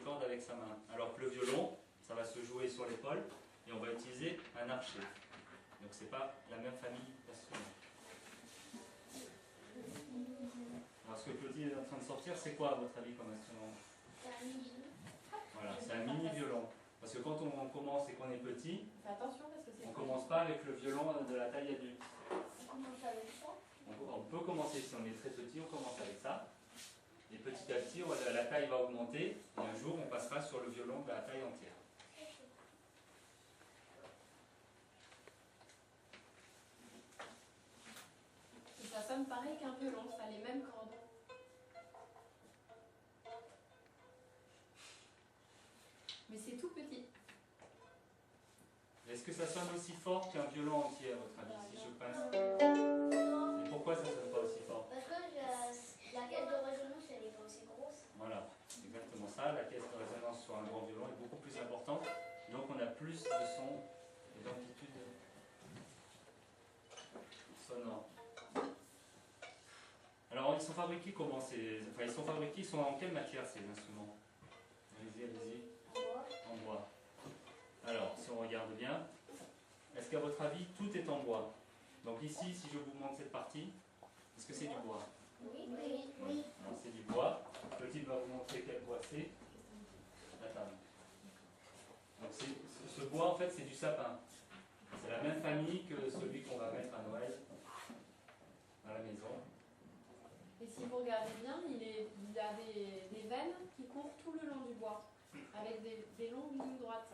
cordes avec sa main. Alors que le violon, ça va se jouer sur l'épaule et on va utiliser un archet. Donc c'est pas la même famille d'instruments. Alors ce que Claudie est en train de sortir, c'est quoi à votre avis comme instrument? C'est un mini. Voilà, c'est un mini violon. Parce que quand on commence et qu'on est petit, Fais attention parce que c'est. on ne commence pas avec le violon de la taille adulte. On commence avec ça. On peut commencer, si on est très petit, on commence avec ça. Et petit à petit, la taille va augmenter. Et un jour, on passera sur le violon de la taille entière. Et ça sonne pareil qu'un violon, ça a les mêmes cordes. Mais c'est tout petit. Est-ce que ça sonne aussi fort qu'un violon entier, à votre avis, si je pince? Non. Et pourquoi ça ne sonne pas aussi fort? Parce que la caisse de résonance, elle est pas aussi grosse. Voilà, c'est exactement ça. La caisse de résonance sur un grand violon est beaucoup plus importante. Donc on a plus de son et d'amplitude sonore. Alors ils sont fabriqués comment ils sont en quelle matière ces instruments? Allez-y, allez-y. En bois. Alors, si on regarde bien, est-ce qu'à votre avis, tout est en bois? Donc ici, si je vous montre cette partie, est-ce que c'est du bois? Oui, oui, oui. Alors c'est du bois. Le type va vous montrer quel bois c'est. La table. Donc ce bois, en fait, c'est du sapin. C'est la même famille que celui qu'on va mettre à Noël à la maison. Et si vous regardez bien, il a des veines qui courent tout le long du bois, avec des longues lignes droites.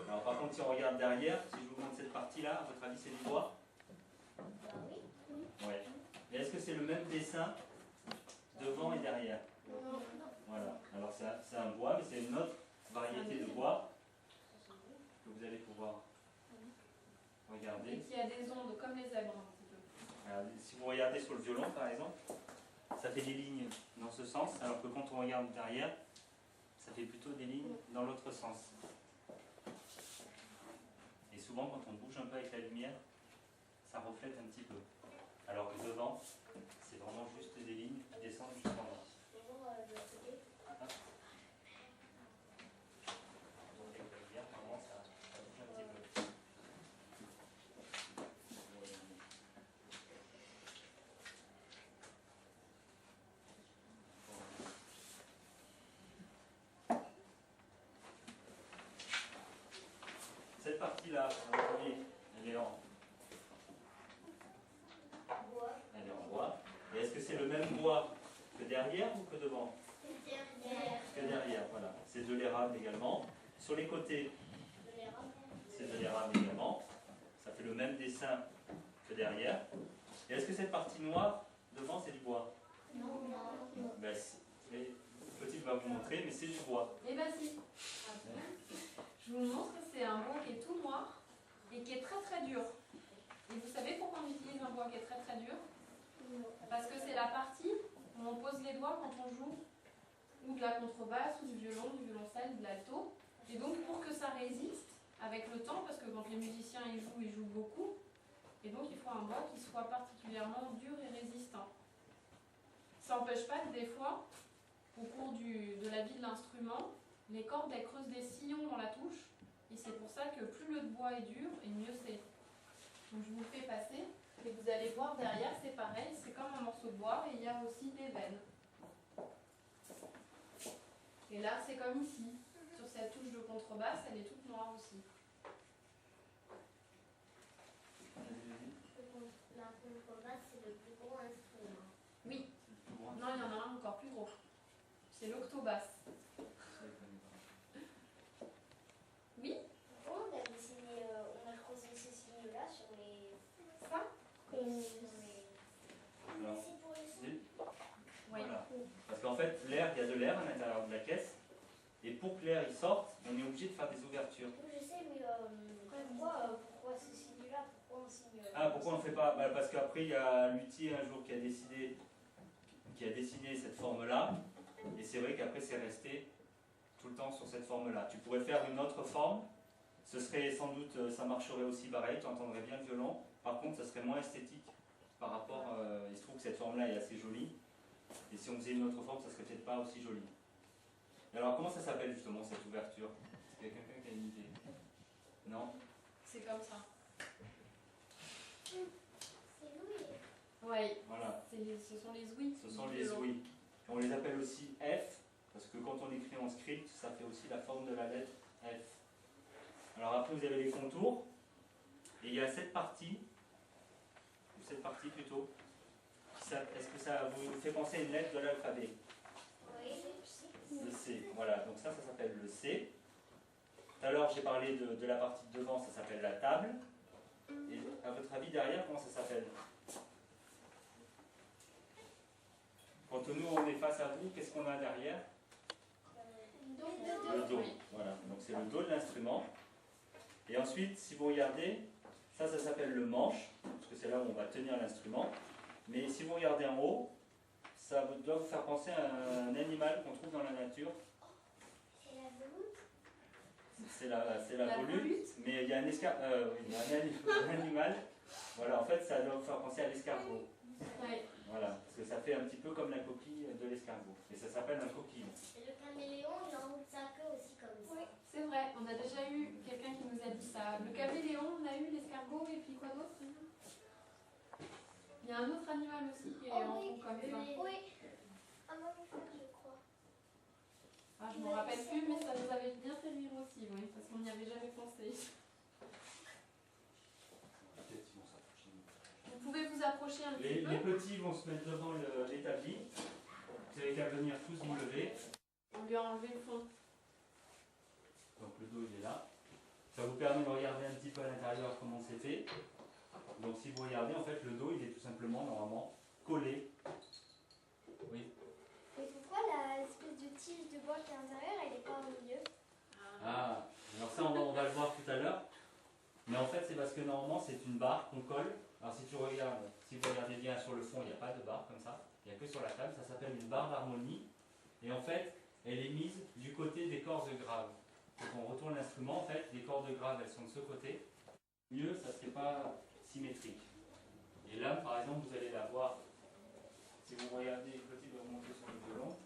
Alors par contre, si on regarde derrière, si je vous montre cette partie-là, à votre avis, c'est du bois? Bah oui. Ouais. Et est-ce que c'est le même dessin devant et derrière? Non. Voilà. Alors c'est un bois, mais c'est une autre variété de bois que vous allez pouvoir regarder. Et qui a des ondes comme les zèbres un petit peu. Alors, si vous regardez sur le violon, par exemple, ça fait des lignes dans ce sens, alors que quand on regarde derrière, ça fait plutôt des lignes dans l'autre sens. Et souvent, quand on bouge un peu avec la lumière, ça reflète un petit peu. Alors que devant, c'est vraiment juste des lignes qui descendent jusqu'en bas. On va voir de l'autre côté. Donc avec la lumière, vraiment, ça bouge un petit peu. Cette partie-là, vous voyez, elle est en Bois. Elle est en bois. Et est-ce que c'est le même bois que derrière ou que devant? Derrière. Que derrière, voilà. C'est de l'érable également. Sur les côtés, De l'érable. c'est de l'érable également. Ça fait le même dessin que derrière. Et est-ce que cette partie noire, devant, c'est du bois? Non. Ben, mais Petite va vous montrer, mais c'est du bois. Eh ben si. Je vous montre, c'est un bois qui est tout noir et qui est très très dur. Et vous savez pourquoi on utilise un bois qui est très très dur? Parce que c'est la partie où on pose les doigts quand on joue ou de la contrebasse, ou du violon, du violoncelle, de l'alto. Et donc pour que ça résiste avec le temps, parce que quand les musiciens ils jouent beaucoup, et donc il faut un bois qui soit particulièrement dur et résistant. Ça n'empêche pas que des fois, au cours de la vie de l'instrument, les cordes elles creusent des sillons dans la touche, et c'est pour ça que plus le bois est dur, et mieux c'est. Donc je vous le fais passer, et vous allez voir derrière, c'est pareil, c'est comme un morceau de bois, et il y a aussi des veines. Et là, c'est comme ici, sur cette touche de contrebasse, elle est toute noire aussi. La contrebasse, c'est le plus gros instrument. Oui, non, il y en a un encore plus gros. C'est l'octobasse. Oui? Pourquoi on a dessiné, on a creusé ces signes-là sur les... Ça? Sur les... Alors, C'est pour les... Oui. voilà. Parce qu'en fait, l'air, il y a de l'air à l'intérieur de la caisse. Et pour que l'air il sorte, on est obligé de faire des ouvertures. Oui, je sais, mais pourquoi ce signe-là? Pourquoi on signe... Ah, pourquoi on ne fait pas? Bah, parce qu'après, il y a Luthier un jour qui a dessiné cette forme-là. Et c'est vrai qu'après, c'est resté tout le temps sur cette forme-là. Tu pourrais faire une autre forme. Ce serait sans doute, ça marcherait aussi pareil, tu entendrais bien le violon. Par contre, ça serait moins esthétique par rapport... il se trouve que cette forme-là est assez jolie. Et si on faisait une autre forme, ça serait peut-être pas aussi joli. Et alors, comment ça s'appelle justement cette ouverture? Est-ce qu'il y a quelqu'un qui a une idée? Non? C'est comme ça. C'est Louis. Ouais. Voilà. Ce sont les ouïes. Ce sont les ouïes. On les appelle aussi F, parce que quand on écrit en script, ça fait aussi la forme de la lettre F. Alors après, vous avez les contours, et il y a cette partie plutôt. Est-ce que ça vous fait penser à une lettre de l'alphabet? Oui, le Le C. Voilà, donc ça s'appelle le C. Tout à l'heure, j'ai parlé de la partie de devant, ça s'appelle la table. Et à votre avis, derrière, comment ça s'appelle? Quand nous, on est face à vous, qu'est-ce qu'on a derrière? Le dos. Voilà, donc c'est le dos de l'instrument. Et ensuite, si vous regardez, ça s'appelle le manche, parce que c'est là où on va tenir l'instrument. Mais si vous regardez en haut, ça doit vous faire penser à un animal qu'on trouve dans la nature. C'est la veloute. C'est la volute, mais il y a un animal. Voilà, en fait, ça doit vous faire penser à l'escargot. Ouais. Voilà, parce que ça fait un petit peu comme la coquille de l'escargot. Et ça s'appelle un coquillon. Et le caméléon, il enroule sa queue aussi comme ça. Oui, c'est vrai. On a déjà eu quelqu'un qui nous a dit ça. Le caméléon, on a eu l'escargot et puis quoi d'autre? Il y a un autre animal aussi qui est en rond comme ça. Oui. Un mammifère, je crois. Ah, je ne me rappelle plus, mais ça nous avait bien fait rire aussi, oui, parce qu'on n'y avait jamais pensé. Vous pouvez vous approcher un petit peu. Les petits vont se mettre devant l'établi. Vous avez qu'à venir tous vous lever. On lui a enlevé le fond. Donc le dos il est là. Ça vous permet de regarder un petit peu à l'intérieur comment c'est fait. Donc si vous regardez, en fait le dos il est tout simplement normalement collé. Oui. Et pourquoi l'espèce de tige de bois qui est à l'intérieur, elle n'est pas au milieu? Ah, alors ça on va le voir tout à l'heure. Mais en fait c'est parce que normalement c'est une barre qu'on colle. Alors si vous regardez bien sur le fond, il n'y a pas de barre comme ça. Il n'y a que sur la table. Ça s'appelle une barre d'harmonie. Et en fait, elle est mise du côté des cordes graves. Quand on retourne l'instrument, en fait, les cordes graves, elles sont de ce côté. Mieux, ça ne serait pas symétrique. Et là, par exemple, vous allez la voir. Si vous regardez, Clotilde va remonter sur le violon.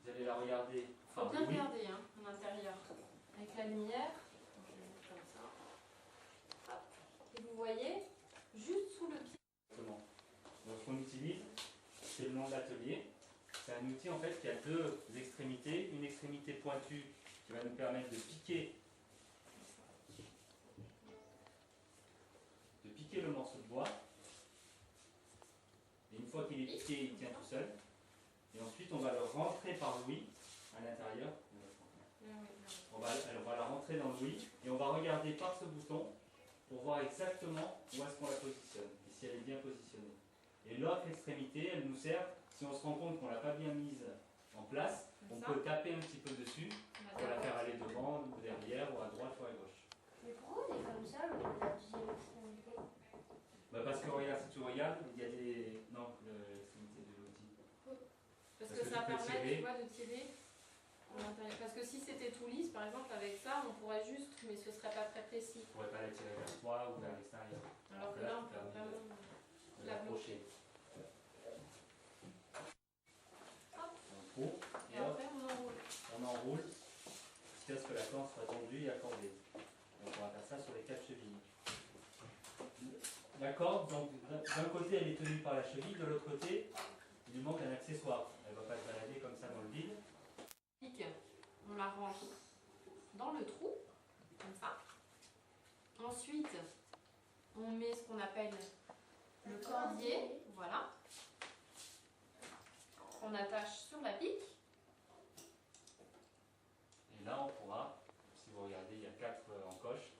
Vous allez la regarder. Il faut bien regarder hein, à l'intérieur. Avec la lumière. Je vais mettre comme ça. Hop. Et vous voyez, juste sous le pied. Exactement. Donc ce qu'on utilise, c'est le nom d'atelier. C'est un outil en fait qui a deux extrémités. Une extrémité pointue qui va nous permettre de piquer le morceau de bois. Et une fois qu'il est piqué, il tient tout seul. Et ensuite, on va le rentrer par l'ouïe à l'intérieur. On va la rentrer dans l'ouïe et on va regarder par ce bouton pour voir exactement où est-ce qu'on la positionne et si elle est bien positionnée. Et l'autre extrémité, elle nous sert, si on se rend compte qu'on ne l'a pas bien mise en place, on peut taper un petit peu dessus pour la faire aller devant ou derrière ou à droite ou à gauche. Mais pourquoi on est comme ça, la deuxième extrémité? Parce que regarde, si tu regardes, il y a des... Non, l'extrémité de l'outil. Parce que que ça tu peux permet, tirer. tu vois, de tirer à l'intérieur. Parce que si c'était tout lisse, par exemple, avec ça, on pourrait juste, mais ce serait pas très précis. Tu ne pourrais pas la tirer vers toi ou vers l'extérieur. Alors que là, on peut vraiment de l'approcher. Et après, on enroule. On enroule jusqu'à ce que la corde soit tendue et accordée. Donc on va faire ça sur les 4 chevilles. La corde, donc d'un côté elle est tenue par la cheville, de l'autre côté il lui manque un accessoire. Elle ne va pas se balader comme ça dans le vide. On la range dans le trou, comme ça. Ensuite, on met ce qu'on appelle le cordier, voilà. On attache sur la pique. Et là on pourra, si vous regardez il y a 4 encoches,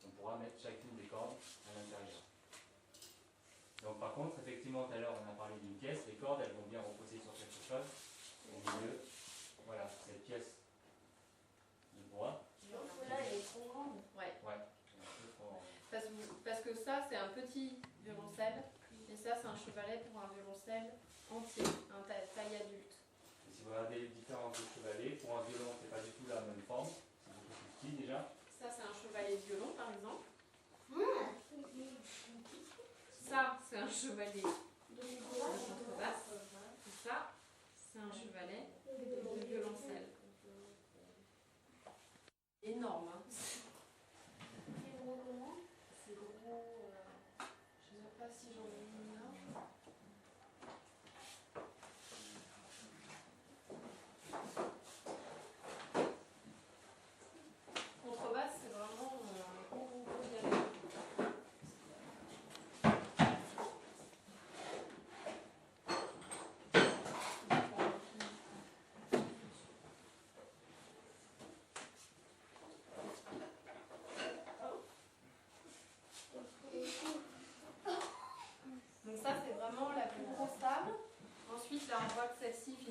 on pourra mettre chacune des cordes à l'intérieur. Donc par contre, effectivement tout à l'heure on a parlé d'une pièce, les cordes elles vont bien reposer sur quelque chose. Au milieu, voilà, cette pièce de bois. Là, elle est trop grande. Ouais. Ouais. Parce que ça c'est un petit violoncelle et ça c'est un chevalet pour un violoncelle entier, un taille adulte. Et si vous regardez les différences de chevalet, pour un violon c'est pas du tout la même forme, c'est beaucoup plus petit déjà. Ça c'est un chevalet violon par exemple. Ça c'est un chevalet de contrebasse. Et ça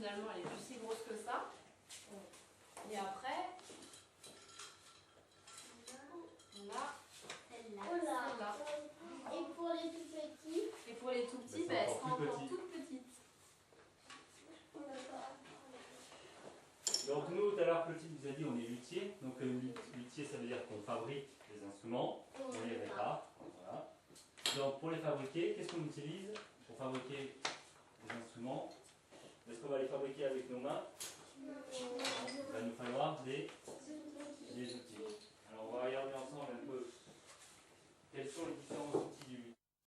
finalement elle est plus si grosse que ça. Et après, on a Celle-là. celle-là. Et pour les tout petits, Et pour les tout petits, Bah, elles c'est seront encore plus encore petit. toutes petites. Donc nous, tout à l'heure, Clotilde vous a dit on est luthier. Donc luthier, ça veut dire qu'on fabrique des instruments, on les répare. Voilà. Donc pour les fabriquer, qu'est-ce qu'on utilise pour fabriquer des instruments? Est-ce qu'on va les fabriquer avec nos mains? Il va nous falloir des